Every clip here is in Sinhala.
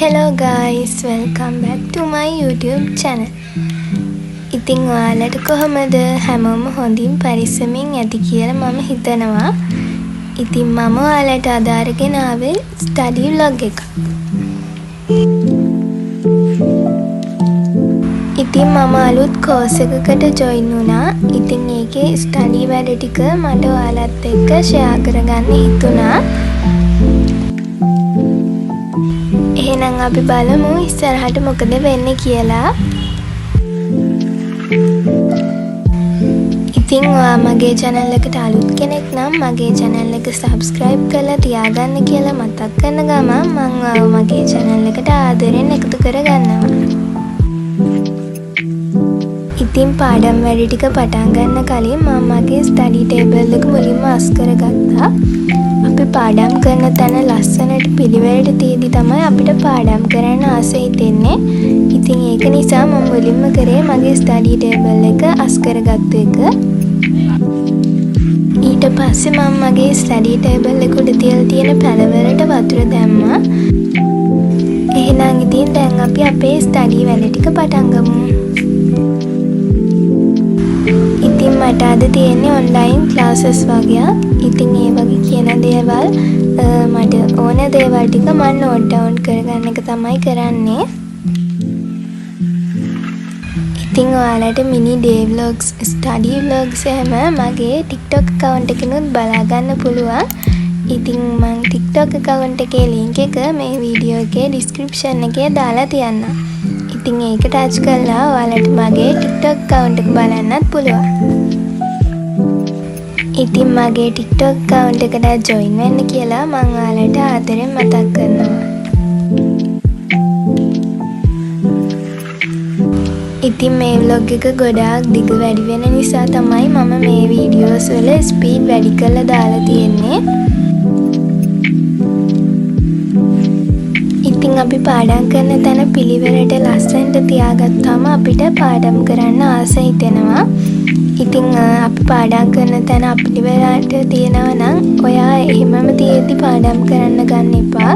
Hello guys, welcome back to my YouTube channel. ඉතින් ඔයාලට කොහමද හැමෝම හොඳින් පරිස්සමින් ඇති කියලා මම හිතනවා. ඉතින් මම ඔයාලට අද අරගෙන ආවේ ස්ටඩි vlog එකක්. ඉතින් මම අලුත් course එකකට join වුණා. ඉතින් ඒකේ ස්ටඩි වැඩ ටික මට ඔයාලත් එක්ක share කරගන්න හිතුණා. එහෙනම් අපි බලමු ඉස්සරහට මොකද වෙන්නේ කියලා. ඉතින් ඔයා මගේ channel එකට අලුත් කෙනෙක් නම් මගේ channel එක subscribe කරලා තියාගන්න කියලා මතක් කරන ගමන් මම ඔයාව මගේ channel එකට ආදරෙන් එකතු කරගන්නවා. ඉතින් පාඩම් වැඩ ටික පටන් ගන්න කලින් මම මගේ study table එක මුලින්ම අස් කරගත්තා. අපි පාඩම් කරන තැන ලස්සනට පිළිවෙලට තියදී තමයි අපිට පාඩම් කරන්න ආසයි හිතෙන්නේ. ඉතින් ඒක නිසා මම මුලින්ම කරේ මගේ study table එක අස් කරගත්ත එක. ඊට පස්සේ මම මගේ study table එක උඩ තියලා තියෙන පැලවලට වතුර දැම්මා. එහෙනම් ඉතින් දැන් අපි අපේ study වැඩ ටික පටන් ගමු. ඉතින් මට අද තියෙන්නේ online classes වගේක්. ඉතින් ඒ වගේ කියන දේවල් මට ඕන දේවල් ටික මම note down කරගන්න එක තමයි කරන්නේ. ඉතින් ඔයාලට mini day vlogs, study vlogs එහෙම මගේ TikTok account එකකිනුත් බලා ගන්න පුළුවන්. ඉතින් මම TikTok account එකේ link එක මේ වීඩියෝ එකේ description එකේ දාලා තියන්නම්. ඉතින් ඒක touch කරලා ඔයාලට මගේ TikTok account එක බලන්නත් පුළුවන්. ඉතින් මගේ TikTok account එකට join වෙන්න කියලා මම ඔයාලට ආදරෙන් මතක් කරනවා. ඉතින් මේ vlog එක ගොඩාක් දිග වැඩි වෙන නිසා තමයි මම මේ videos වල speed වැඩි කරලා දාලා තියෙන්නේ. ඉතින් අපි පාඩම් කරන තැන පිළිවෙලට ලස්සනට තියාගත්තාම අපිට පාඩම් කරන්න ආස හිතෙනවා. ඉතින් අපි පාඩම් කරන තැන පිළිවෙලට තියනවා නම් ඔයා එහෙමම තියෙද්දි පාඩම් කරන්න ගන්න එපා.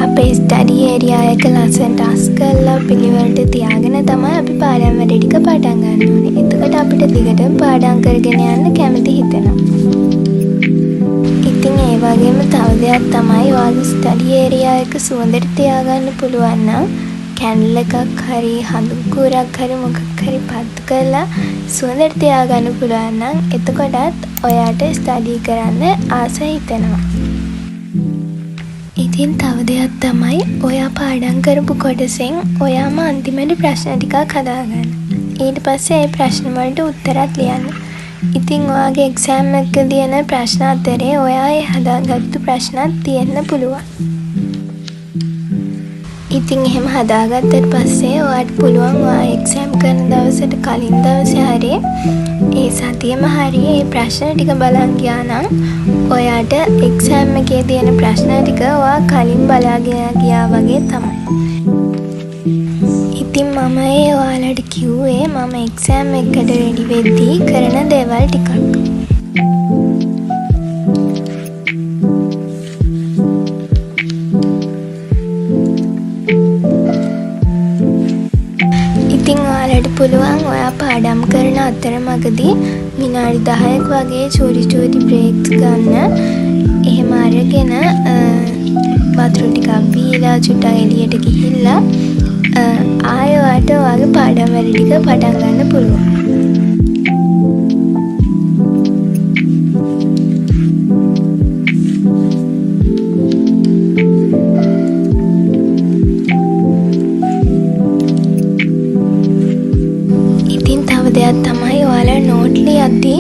අපේ ස්ටඩි ඒරියා එක ලස්සනට අස් කරලා පිළිවෙලට තියාගෙන තමයි අපි පාඩම් වැඩ ටික පටන් ගන්න ඕනේ. එතකොට අපිට දිගටම පාඩම් කරගෙන යන්න කැමති හිතෙනවා. ඉතින් ඒ වගේම තව දෙයක් තමයි ඔයාගේ ස්ටඩි ඒරියා එක සුවඳට තියාගන්න පුළුවන් නම් කැන්ඩල් එකක් හරි හඳුන් කුරක් හරි මොකක් හරි පත්තු කරලා සුවඳට තියාගන්න පුළුවන් නම් එතකොටත් ඔයාට ස්ටඩි කරන්න ආස හිතෙනවා. ඉතින් තව දෙයක් තමයි ඔයා පාඩම් කරපු කොටසෙන් ඔයාම අන්තිමට ප්‍රශ්න ටිකක් හදාගන්න. ඊට පස්සේ ඒ ප්‍රශ්න වලට උත්තරත් ලියන්න. ඉතින් ඔයාගේ එක්සෑම් එකකදී එන ප්‍රශ්න අතරේ ඔයා ඒ හදාගත්තු ප්‍රශ්නත් තියෙන්න පුළුවන්. ඉතින් එහෙම හදාගත්තට පස්සේ ඔයාට පුළුවන් ඔයා එක්සෑම් කරන දවසට කලින් දවසේ හරි ඒ සතියෙම හරි මේ ප්‍රශ්න ටික බලන් ගියා නම් ඔයාට එක්සෑම් එකේ තියෙන ප්‍රශ්න ටික ඔයා කලින් බලාගෙන ගියා වගේ තමයි. ඉතින් මම ඔයාලට කිව්වේ මම එක්සෑම් එකට රෙඩි වෙද්දී කරන දේවල් ටිකක්. ඉතින් ඔයාලට පුළුවන් ඔයා පාඩම් කරන අතරමඟදී විනාඩි 10ක් වගේ චූටි බ්‍රේක්ස් ගන්න. එහෙම අරගෙන වතුර ටිකක් බීලා චුට්ටක් එළියට ගිහිල්ලා ආයෙ ඔයාට ඔයාගේ පාඩම් වැඩ ටික පටන් ගන්න පුළුවන්. දෙයක් තමයි ඔයාලා නෝට් ලියද්දී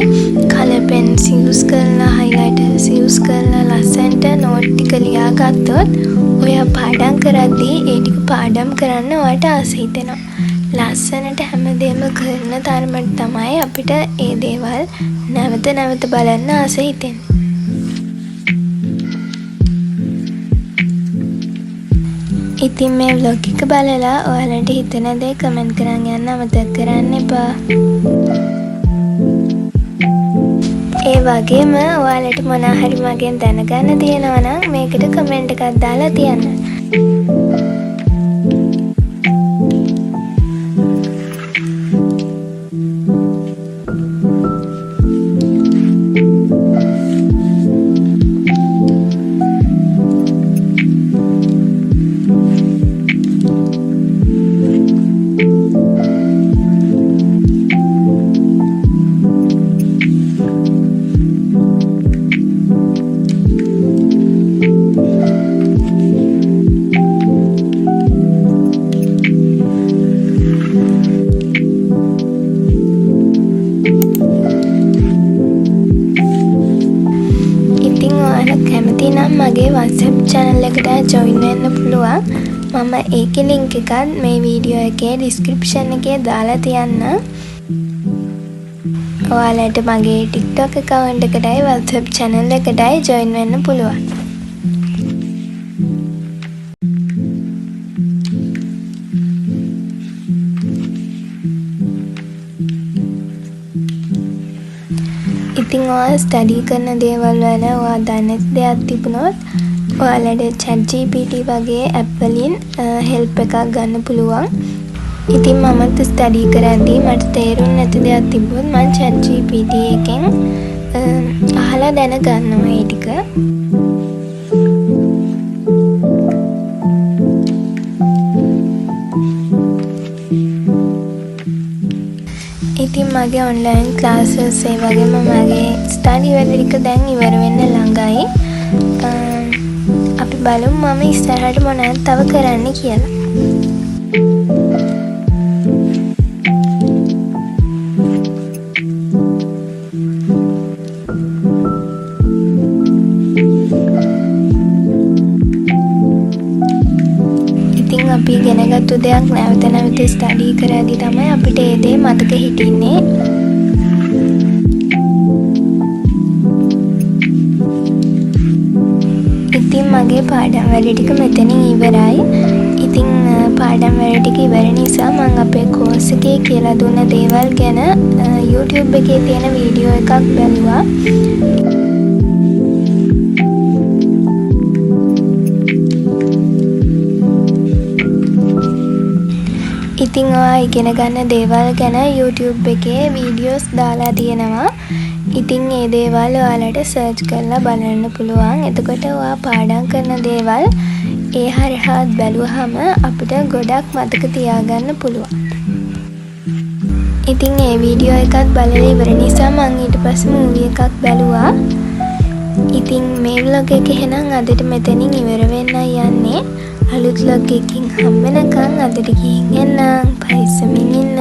කලර් පෙන්ස් යූස් කරලා හයිලයිටර්ස් යූස් කරලා ලස්සනට නෝට් ටික ලියාගත්තොත් ඔයා පාඩම් කරද්දී ඒ ටික පාඩම් කරන්න ඔයාට ආස හිතෙනවා. ලස්සනට හැමදේම කරන තරමට තමයි අපිට ඒ දේවල් නැවත නැවත බලන්න ආස හිතෙන්නේ. ඉතින් මේ vlog එක බලලා ඔයාලට හිතෙන දේ කමෙන්ට් කරන් යන්න අමතක කරන්න එපා. ඒ වගේම ඔයාලට මොනවා හරි මගෙන් දැනගන්න තියෙනවා නම් මේකට කමෙන්ට් එකක් දාලා තියන්න. කැමති නම් මගේ WhatsApp channel එකට join වෙන්න පුළුවන්. මම ඒකේ link එකත් මේ වීඩියෝ එකේ description එකේ දාලා තියන්නම්. ඔයාලට මගේ TikTok account එකටයි WhatsApp channel එකටයි join වෙන්න පුළුවන්. ඉතින් ඔයා ස්ටඩි කරන දේවල් වල ඔයා දන්නේ නැති දෙයක් තිබුණොත් ඔයාලට ChatGPT වගේ app වලින් help එකක් ගන්න පුළුවන්. ඉතින් මමත් ස්ටඩි කරද්දී මට තේරුම් නැති දෙයක් තිබ්බොත් මම ChatGPT එකෙන් අහලා දැනගන්නවා ඒ ටික. ඉතින් මගේ online classes ඒ වගේම මගේ study වැඩ ටික දැන් ඉවර වෙන්න ළඟයි. අපි බලමු මම ඉස්සරහට මොනවද තව කරන්න කියලා. ඉතින් අපි ඉගෙනගත්තු දෙයක් නැවත නැවත ස්ටඩි කරද්දී තමයි අපිට ඒ දේ මතක හිටින්නේ. ඉතින් මගේ පාඩම් වැඩ ටික මෙතනින් ඉවරයි. ඉතින් පාඩම් වැඩ ටික ඉවර නිසා මම අපේ course එකේ කියලා දුන්න දේවල් ගැන YouTube එකේ තියෙන වීඩියෝ එකක් බැලුවා. ඉතින් ඔයා ඉගෙන ගන්න දේවල් ගැන YouTube එකේ වීඩියෝස් දාලා තියෙනවා. ඉතින් ඒ දේවල් ඔයාලට සර්ච් කරලා බලන්න පුළුවන්. එතකොට ඔයා පාඩම් කරන දේවල් ඒ හරහා බැලුවහම අපිට ගොඩක් මතක තියාගන්න පුළුවන්. ඉතින් ඒ වීඩියෝ එකත් බලලා ඉවර නිසා මම ඊට පස්සේ මූවි එකක් බැලුවා. ඉතින් මේ vlog එක එහෙනම් අදට මෙතනින් ඉවර වෙන්නයි යන්නේ. අලුත් vlog එකකින් හම්බ වෙනකන් අදට ගිහින් එන්න. පරිස්සමින් ඉන්න.